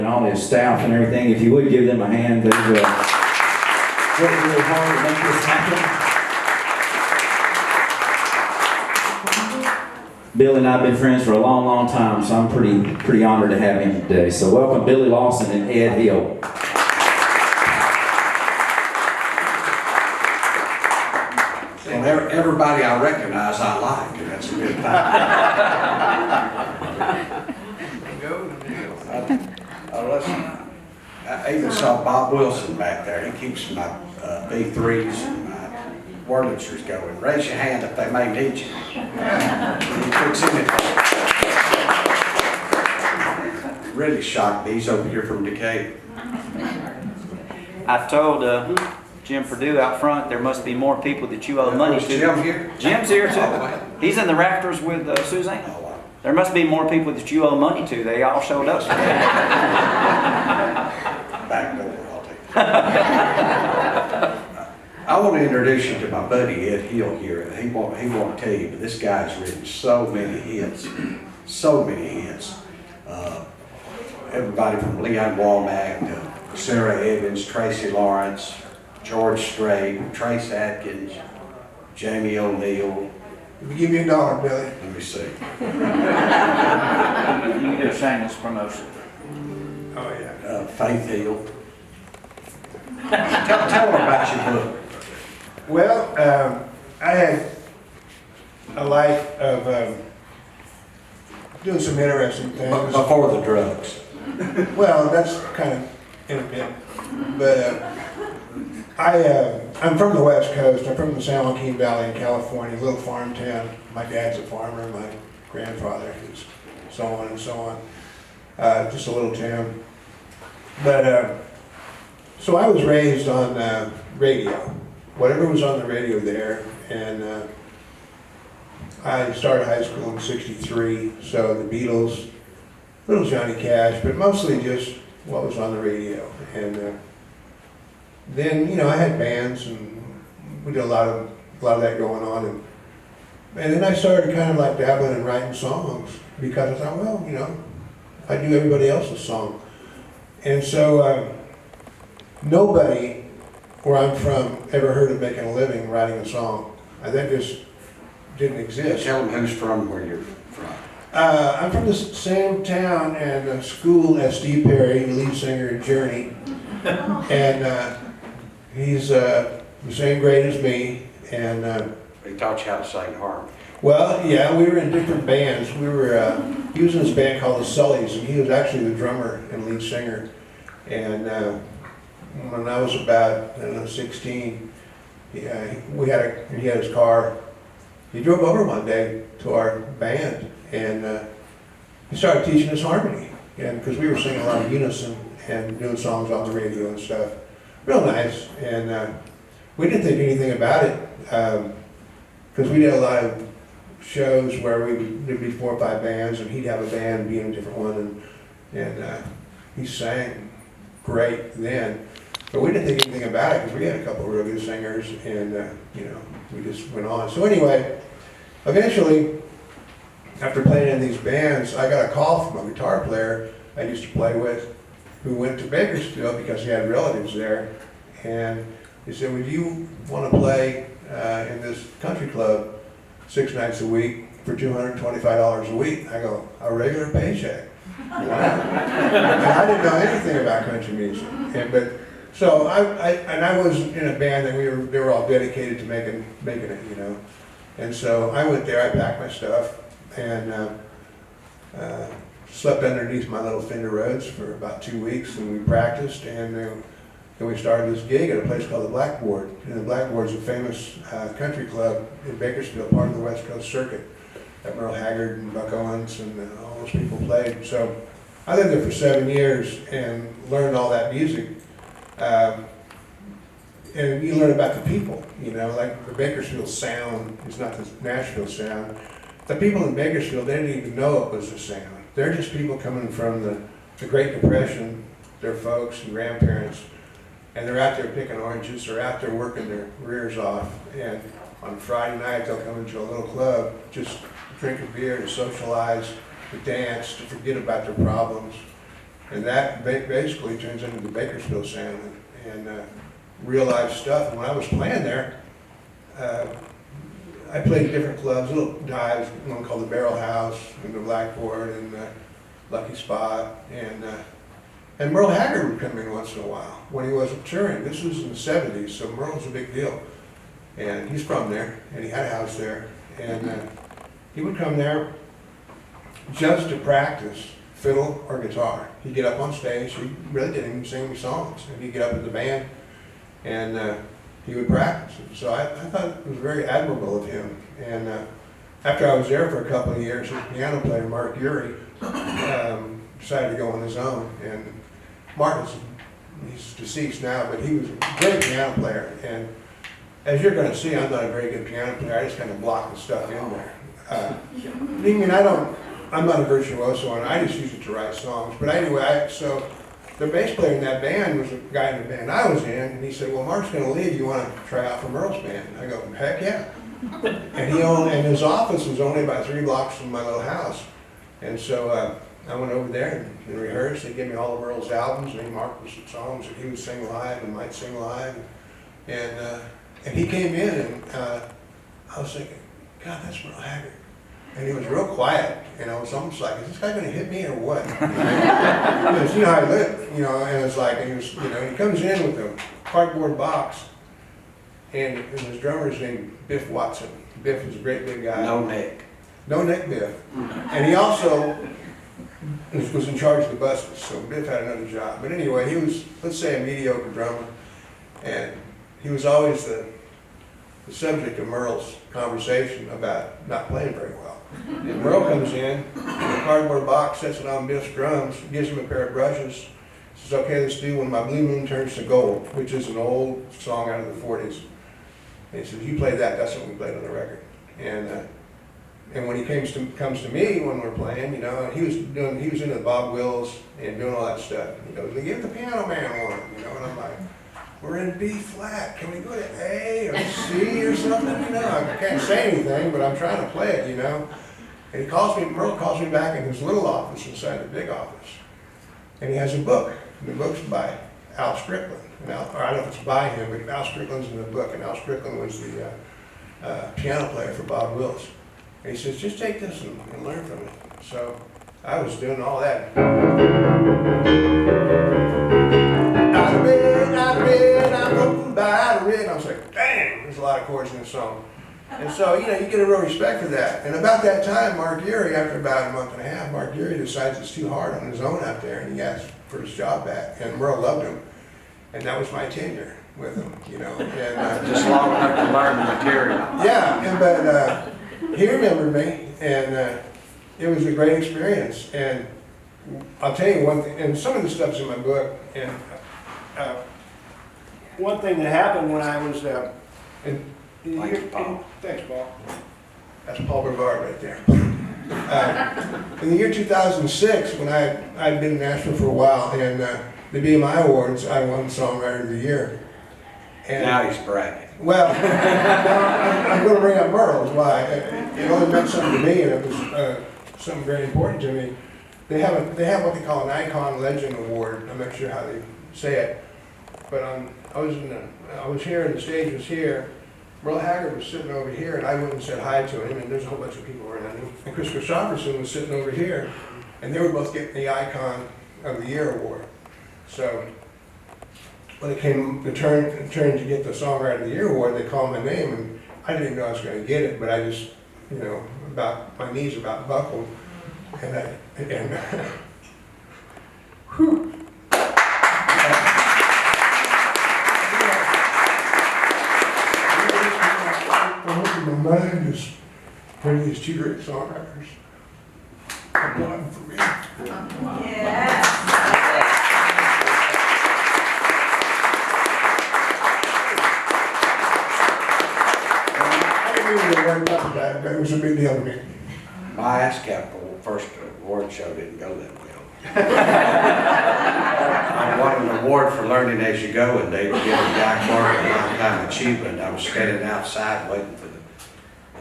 and all his staff and everything. If you would give them a hand, they've worked really hard to make this happen. Billy and I have been friends for a long, long time, so I'm pretty honored to have him today. So welcome Billy Lawson and Ed Hill. Well, everybody I recognize I like, and that's a good thing. I even saw Bob Wilson back there. He keeps my B3s and my Wurlitzers going. Raise your hand if they may need you. He fix anything. Really shocked me. He's over here from Decatur. I told Jim Perdue out front there must be more people that you owe money to. Jim here? Jim's here too. Oh, wow. He's in the rafters with Suzanne. Oh, wow. There must be more people that you owe money to. They all showed up today. Back door, I'll take that. I want to introduce you to my buddy Ed Hill here. He won't tell you, but this guy's written so many hits. Everybody from Leon Womack to Sarah Evans, Tracy Lawrence, George Strait, Trace Atkins, Jamie O'Neill. Let me give you $1, Billy. Let me see. You can do a shameless promotion. Oh, yeah. Faith Hill. Tell them about your book. Well, I had a life of doing some interesting things. Before the drugs. Well, that's kind of in a bit. But I'm from the West Coast. I'm from the San Joaquin Valley in California, a little farm town. My dad's a farmer, my grandfather is so on and so on. Just a little town. But so I was raised on radio, whatever was on the radio there, and I started high school in '63, so the Beatles, little Johnny Cash, but mostly just what was on the radio. And then, you know, I had bands, and we did a lot of that going on, and then I started kind of like dabbling and writing songs, because I thought, well, you know, I do everybody else's song. And so nobody where I'm from ever heard of making a living writing a song. That just didn't exist. Tell them who's from where you're from. I'm from the same town and school as Steve Perry, the lead singer in Journey. And he's the same grade as me. And He taught you how to sing harmony. well, yeah, we were in different bands. He was in this band called the Sullys, and he was actually the drummer and lead singer. And when I was about 16, he had his car. He drove over one day to our band, and he started teaching us harmony. And because we were singing a lot of unison and doing songs on the radio and stuff, real nice. And we didn't think anything about it, because we did a lot of shows where there'd be 4 or 5 bands, and he'd have a band be in a different one, and he sang great then. But we didn't think anything about it, because we had a couple of real good singers, and you know, we just went on. So anyway, eventually, after playing in these bands, I got a call from a guitar player I used to play with, who went to Bakersfield because he had relatives there, and he said, "Would you want to play in this country club 6 nights a week for $225 a week?" I go, "A regular paycheck." Wow. And I didn't know anything about country music, so I was in a band that they were all dedicated to making it, you know. And so I went there, I packed my stuff, and slept underneath my little Fender Rhodes for about 2 weeks, and we practiced, and then we started this gig at a place called the Blackboard. And the Blackboard's a famous country club in Bakersfield, part of the West Coast Circuit, that Merle Haggard and Buck Owens and all those people played. So I lived there for 7 years and learned all that music. And you learn about the people, you know, like the Bakersfield sound is not the Nashville sound. The people in Bakersfield, they didn't even know it was a sound. They're just people coming from the Great Depression, their folks and grandparents, and they're out there picking oranges, they're out there working their rears off, and on Friday night they'll come into a little club, just drink a beer, to socialize, to dance, to forget about their problems. And that basically turns into the Bakersfield sound and real life stuff. And when I was playing there, I played at different clubs, little dives, one called the Barrel House, and the Blackboard, and Lucky Spot, and Merle Haggard would come in once in a while when he wasn't touring. This was in the 70s, so Merle's a big deal. And he's from there, and he had a house there. And he would come there just to practice fiddle or guitar. He'd get up on stage, he really didn't even sing any songs. And he'd get up with the band, and he would practice. So I thought it was very admirable of him. And after I was there for a couple of years, his piano player, Mark Urey, decided to go on his own. And Mark he's deceased now, but he was a great piano player. And as you're going to see, I'm not a very good piano player. I just kind of block the stuff in there. I mean, I'm not a virtuoso, and I just use it to write songs. But anyway, so the bass player in that band was a guy in the band I was in, and he said, well, Mark's going to leave. You want to try out for Merle's band? I go, heck yeah. And his office was only about 3 blocks from my little house. And so I went over there and rehearsed. They gave me all of Merle's albums, and Mark was some songs that he would sing live and might sing live. And he came in, and I was thinking, God, that's Merle Haggard. And he was real quiet, and I was almost like, is this guy going to hit me or what? Because you know how he lived, and it's like, and he comes in with a cardboard box, and his drummer's named Biff Watson. Biff was a great big guy. No neck. No neck Biff. And he also was in charge of the buses, so Biff had another job. But anyway, he was, let's say, a mediocre drummer, and he was always the subject of Merle's conversation about not playing very well. And Merle comes in a cardboard box, sets it on Biff's drums, gives him a pair of brushes, says, okay, let's do When My Blue Moon Turns to Gold, which is an old song out of the 40s. And he says, you play that, that's what we played on the record. And when he comes to me when we're playing, he was into Bob Wills and doing all that stuff. He goes, give the piano man one, and I'm like, we're in B flat. Can we go to A or C or something? I can't say anything, but I'm trying to play it, And Merle calls me back in his little office inside the big office. And he has a book. And the book's by Al Strickland. Or I don't know if it's by him, but Al Strickland's in the book. And Al Strickland was the piano player for Bob Wills. And he says, just take this and learn from it. So I was doing all that. Out of bed, I'm broken by out of bed. I was like, dang, there's a lot of chords in this song. And so, you get a real respect for that. And about that time, Mark Urey, after about a month and a half, Mark Urey decides it's too hard on his own out there, and he asks for his job back. And Merle loved him. And that was my tenure with him, And, Just long enough to learn the material. Yeah, but he remembered me, and it was a great experience. And I'll tell you one thing, and some of the stuff's in my book, and one thing that happened when I was in the year, Paul. thanks, Paul. That's Paul Brevard right there. In the year 2006, when I'd been in Nashville for a while, and the BMI Awards, I won Songwriter of the Year. And Now he's bragging. well, I'm going to bring up Merle's why. It only meant something to me, and it was something very important to me. They have what they call an Icon Legend Award. I'm not sure how they say it, but I was here, and the stage was here. Merle Haggard was sitting over here, and I went and said hi to him, and there's a whole bunch of people around him. And Chris Christopherson was sitting over here, and they were both getting the Icon of the Year award. So when it came the turn to get the Songwriter of the Year award, they called my name, and I didn't even know I was going to get it, but I just, about my knees about buckled, and whew. My mind is bringing these two great songwriters. Applaud for me. Yes. I didn't even worry about that, but it was a big deal to me. My ASCAP first award show didn't go that well. I won an award for learning as you go, and they were giving Guy Clark a lifetime achievement. I was standing outside waiting for the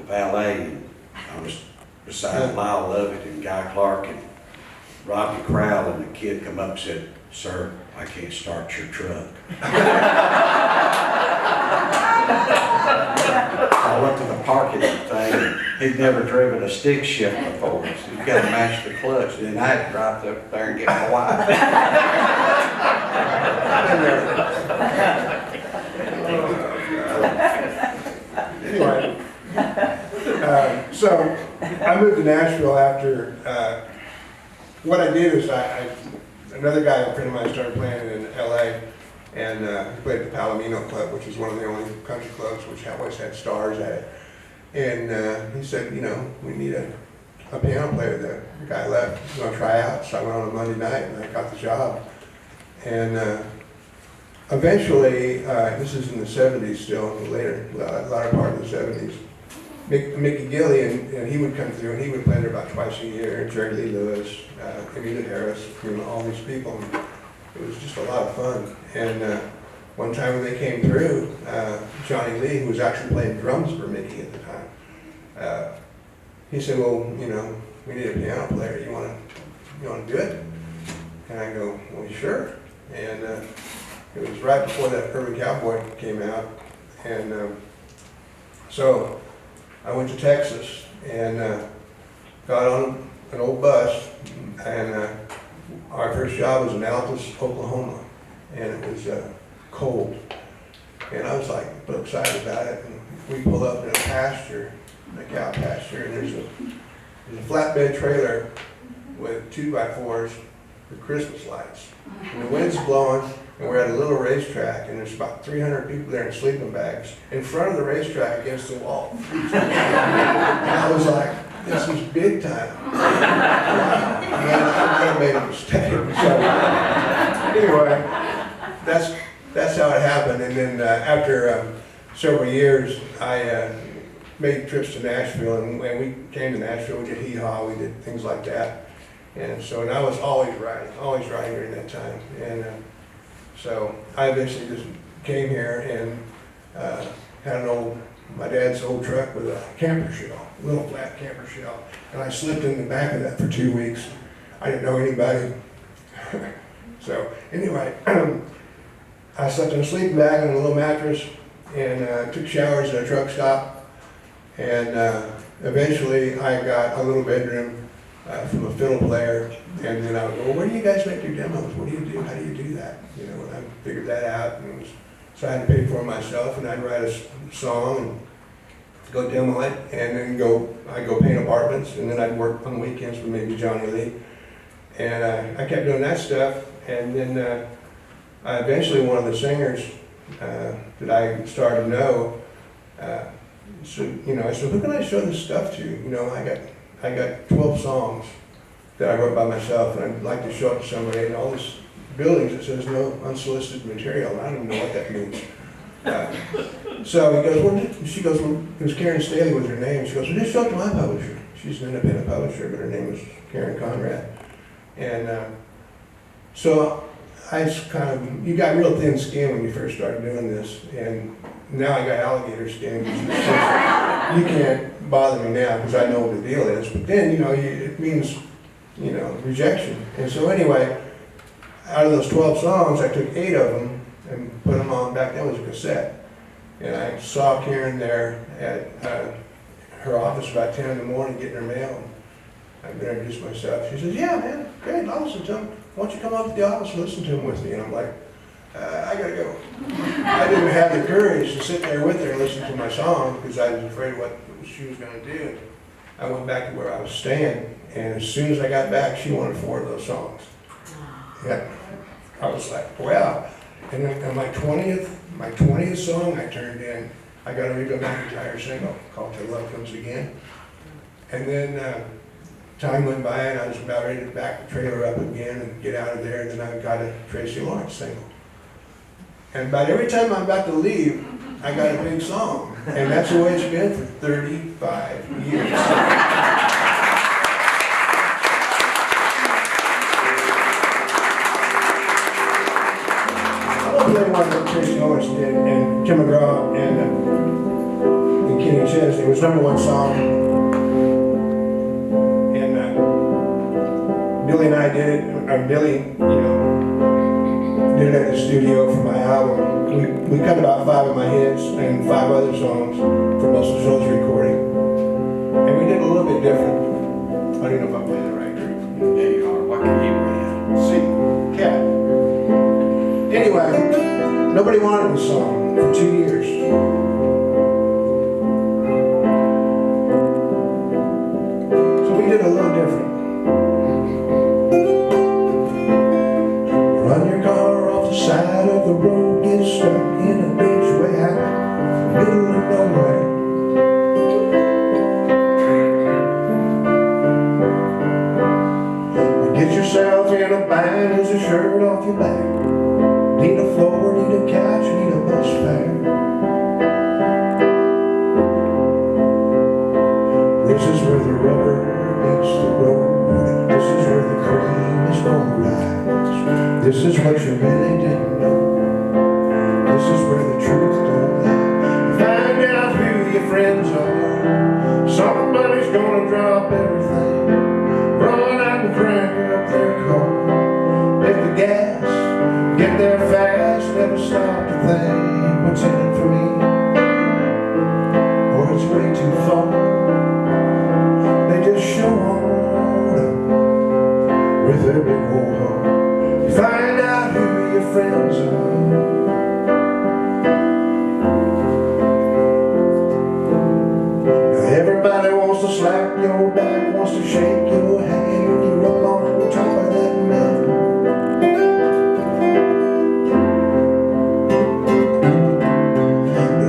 valet, and I was beside Lyle Lovett and Guy Clark, and robbed a crowd, and the kid come up and said, "Sir, I can't start your truck." I went to the parking thing, and he'd never driven a stick shift before, so you gotta match the clutch. Then I had to drive up there and get my wife. Anyway, so I moved to Nashville after, what I did is another guy, a friend of mine, started playing in LA, and he played at the Palomino Club, which is one of the only country clubs which always had stars at it. And he said, you know, we need a piano player. The guy left, he's gonna try out, so I went on a Monday night and I got the job. And eventually, this is in the 70s still, later part of the 70s, Mickey Gilley, and he would come through, and he would play there about twice a year, and Jerry Lee Lewis, Emita Harris, you know, all these people. And it was just a lot of fun. And one time when they came through, Johnny Lee, who was actually playing drums for Mickey at the time, he said, well, you know, we need a piano player. You want to do it? And I go, well, sure. And it was right before that Urban Cowboy came out. And so I went to Texas and got on an old bus, and our first job was in Altus, Oklahoma, and it was cold. And I was like so excited about it. And we pulled up in a pasture, a cow pasture, and there's a flatbed trailer with 2x4s with Christmas lights. And the wind's blowing, and we're at a little racetrack, and there's about 300 people there in sleeping bags in front of the racetrack against the wall. And I was like, this is big time. I made a mistake. So anyway, that's how it happened. And then after several years, I made trips to Nashville, and when we came to Nashville, we did hee-haw, we did things like that. And so, and I was always writing during that time. And so I eventually just came here and had my dad's old truck with a camper shell, a little flat camper shell. And I slipped in the back of that for 2 weeks. I didn't know anybody. So anyway, I slept in a sleeping bag on a little mattress, and took showers at a truck stop. And eventually I got a little bedroom from a fiddle player, and then I would go, well, where do you guys make your demos? What do you do? How do you do that? You know, and I figured that out, and so I had to pay for it myself, and I'd write a song and go demo it, and then I'd go paint apartments, and then I'd work on weekends with maybe Johnny Lee. And I kept doing that stuff, and then eventually one of the singers that I started to know, so, you know, I said, who can I show this stuff to? You know, I got 12 songs that I wrote by myself, and I'd like to show it to somebody, and all this buildings that says no unsolicited material. I don't even know what that means. So he goes, well, she goes, well, it was Karen Staley was her name. She goes, well, just show it to my publisher. She's an independent publisher, but her name was Karen Conrad. And so I just you got real thin skin when you first started doing this, and now I got alligator skin. You can't bother me now because I know what the deal is. But then, you know, it means, you know, rejection. And so anyway, out of those 12 songs, I took 8 of them and put them on. Back then it was a cassette. And I saw Karen there at her office about 10 in the morning getting her mail. I introduced myself. She says, yeah, man, great, Lawson, why don't you come up to the office and listen to them with me? And I'm like, I gotta go. I didn't have the courage to sit there with her and listen to my song because I was afraid of what she was gonna do. I went back to where I was staying, and as soon as I got back, she wanted 4 of those songs. Yeah. I was like, wow. And then on my 20th song I turned in, I got a Reba McEntire single called Till Love Comes Again. And then time went by, and I was about ready to back the trailer up again and get out of there, and then I got a Tracy Lawrence single. And about every time I'm about to leave, I got a big song. And that's the way it's been for 35 years. I'm going to play one that Tracy Lawrence did, and Tim McGraw and Kenny Chesney. It was #1 song. Billy and I did it, Billy, did it at the studio for my album. We cut about 5 of my hits and 5 other songs for most of those recording. And we did a little bit different. I don't know if I'm playing the right group. Yeah, you are. What can you read? C, cat. Anyway, nobody wanted the song for 2 years. So we did a little different. Run your car off the side of the road, get stuck in a ditch way out, middle of nowhere. Or get yourself in a bind, lose a shirt off your back. Need a floor, need a couch, need a bus fare. This is where the rubber meets the road. This is where the cream is gonna rise. This is what you really didn't know. This is where the truth don't lie. Find out who your friends are. Somebody's gonna drop everything, run out and crank up their car. Hit the gas, get there fast, never stop to think what's in it for me, or it's way too far. They just show on up with their big old heart. Find out who your friends are. Now everybody wants to slap your back, wants to shake your hand when you're up on top of that mountain.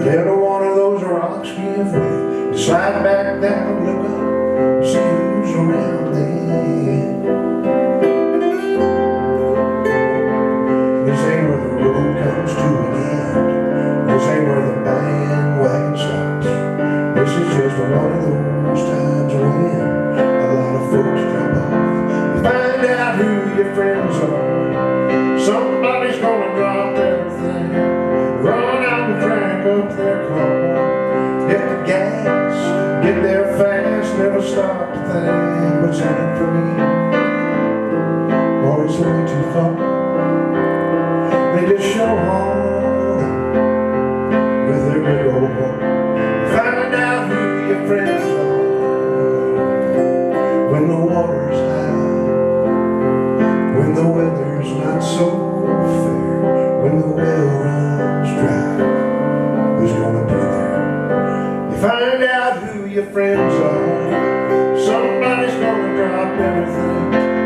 Let one of those rocks give way, slide back down, look up, see who's around then. This ain't where the road comes to an end. This ain't where the bandwagon stops. This is just one of those times when a lot of folks drop off. Find out who your friends are. Somebody's gonna drop everything, run out and crank up their car. Hit the gas, get there fast, never stop to think what's in it for me, or it's way too far. They just show on with their big old heart. Find out who your friends are when the water's high, when the weather's not so fair, when the well runs dry. Who's gonna be there? You find out who your friends are.